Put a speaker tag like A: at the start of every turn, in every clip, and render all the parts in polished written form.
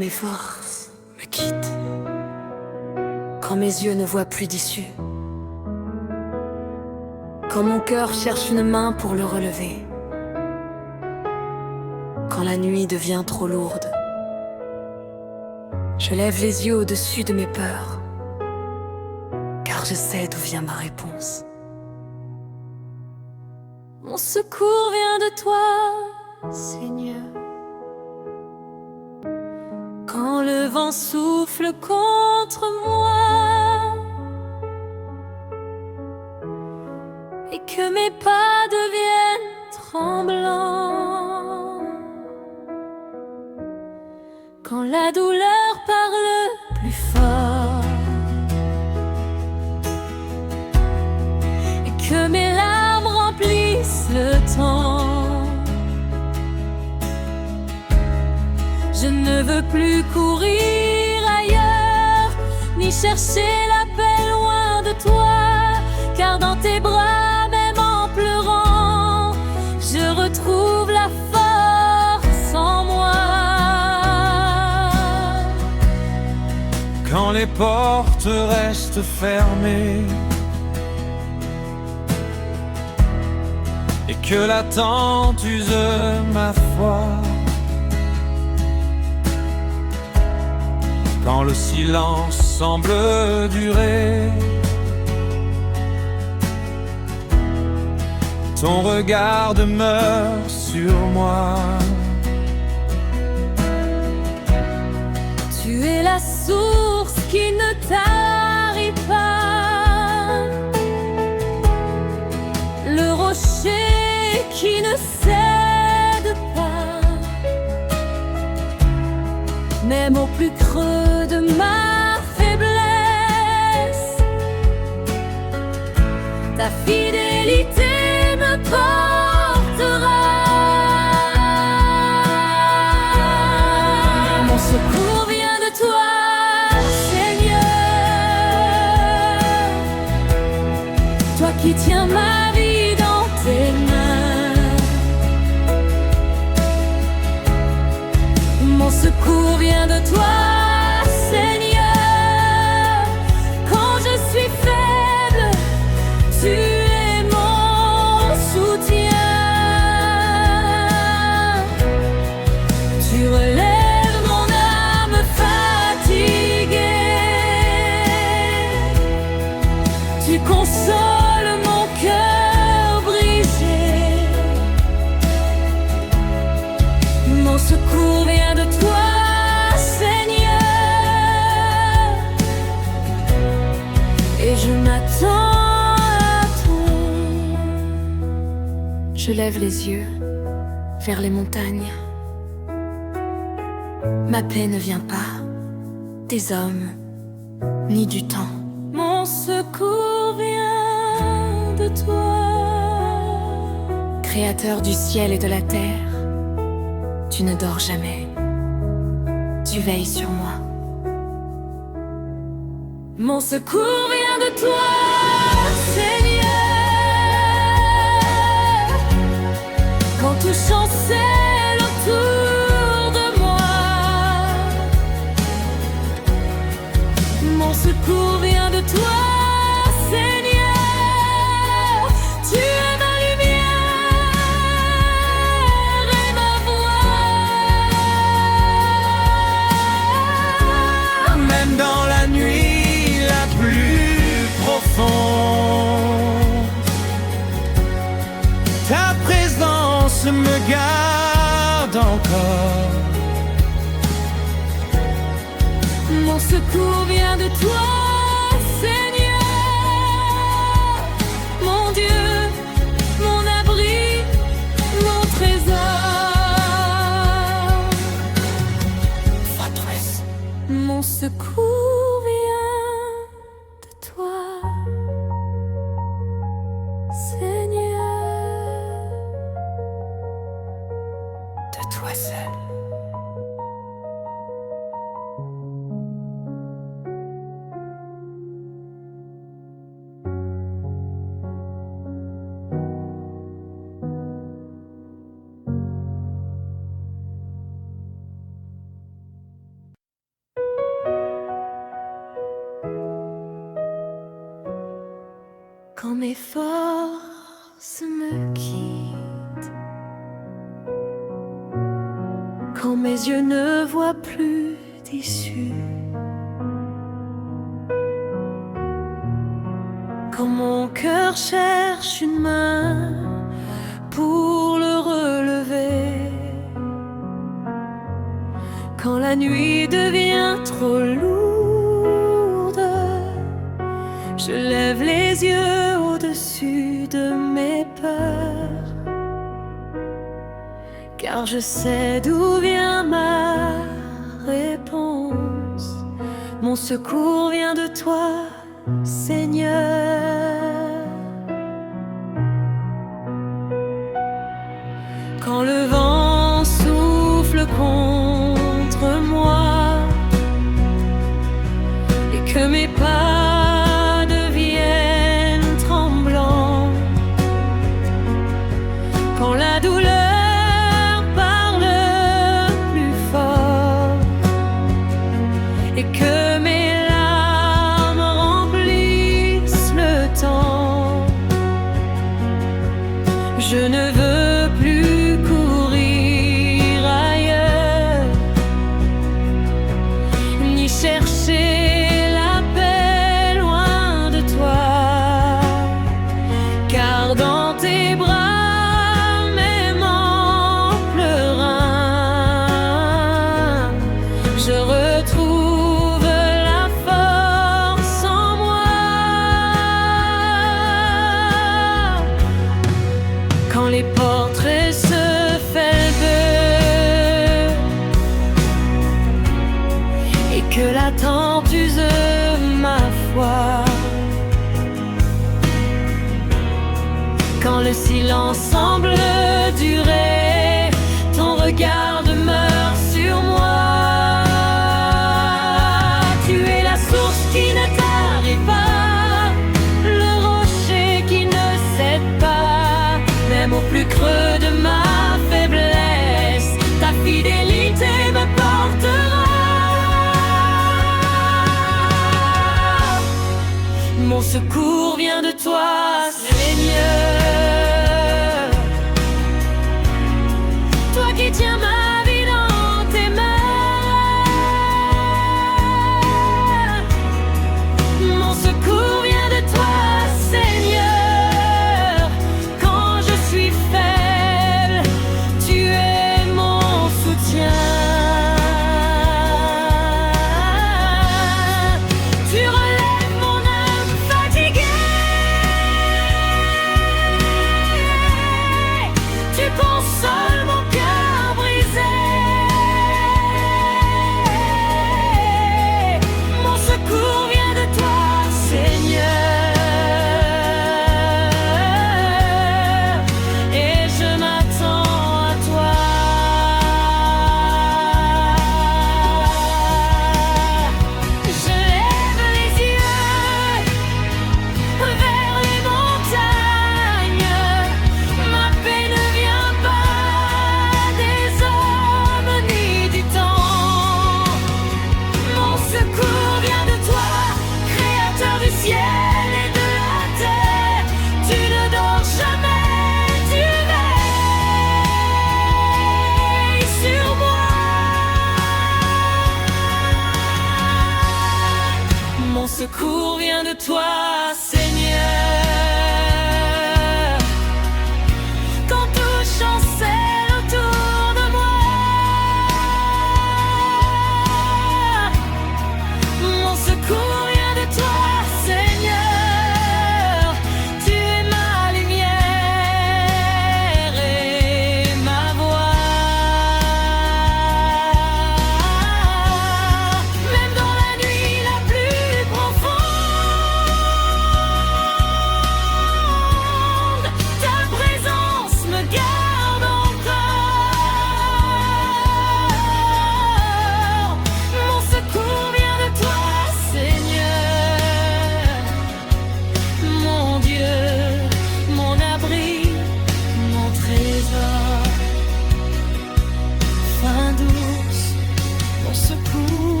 A: mes forces me quittent, quand mes yeux ne voient plus d'issue, quand mon cœur cherche une main pour le relever, quand la nuit devient trop lourde, je lève les yeux au-dessus de mes peurs, car je sais d'où vient ma réponse. Mon secours vient de toi, Seigneur. Quand le vent souffle contre moi et que mes pas deviennent tremblants, quand la douleur parle plus fort et que mes larmes remplissent le temps, je ne veux plus courir ailleurs, ni chercher la paix loin de toi, car dans tes bras, même en pleurant, je retrouve la force en moi.
B: Quand les portes restent fermées et que l'attente use ma foi, quand le silence semble durer, ton regard demeure sur moi.
A: Tu es la source qui ne tarit pas, le rocher qui ne cède pas, même au plus creux de ma faiblesse, ta fidélité me portera. Mon secours vient de toi, Seigneur, toi qui tiens ma vie dans tes mains. Mon secours vient de toi, Seigneur. Quand je suis faible, tu es mon soutien. Tu relèves mon âme fatiguée, tu consoles mon cœur brisé. Mon secours vient de toi, Seigneur, et je m'attends à toi. Je lève les yeux vers les montagnes. Ma paix ne vient pas des hommes ni du temps. Mon secours vient de toi, Créateur du ciel et de la terre. Tu ne dors jamais, tu veilles sur moi. Mon secours vient de toi, Seigneur. Quand tout chancelle autour de moi, mon secours vient de toi, Seigneur. Tu es ma lumière et ma voix.
B: Même dans la nuit la plus profonde, ta présence me garde encore.
A: Mon secours vient de toi, Seigneur. Mon Dieu, mon abri, mon trésor.
B: Forteresse.
A: Mon secours vient de toi, Seigneur.
B: De toi seul.
A: forces me quittent, quand mes yeux ne voient plus d'issue, quand mon cœur cherche une main pour le relever, quand la nuit devient trop lourde, je lève les yeux au-dessus de mes peurs, car je sais d'où vient ma réponse. Mon secours vient de toi, Seigneur. Quand le vent souffle contre moi et que mes pas deviennent tremblants, quand la douleur parle plus fort et que mes larmes remplissent le temps, je ne veux plus courir ailleurs, ni chercher la paix loin de toi, car dans tes bras, même en pleurant, je retrouve la force en moi. Quand les portraits se fêlent et que l'attente use ma foi, quand le silence semble durer, ton regard demeure sur moi. Tu es la source qui ne tarit pas, le rocher qui ne cède pas, même au plus creux de ma faiblesse, ta fidélité me portera. Mon secours vient de toi, Seigneur. Toi qui tiens ma vie dans tes mains. Mon secours vient de toi, Seigneur. Quand je suis faible, tu es mon soutien. Tu relèves mon âme fatiguée.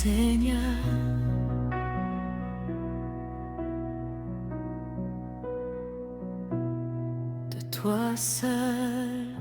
A: Seigneur. De toi seul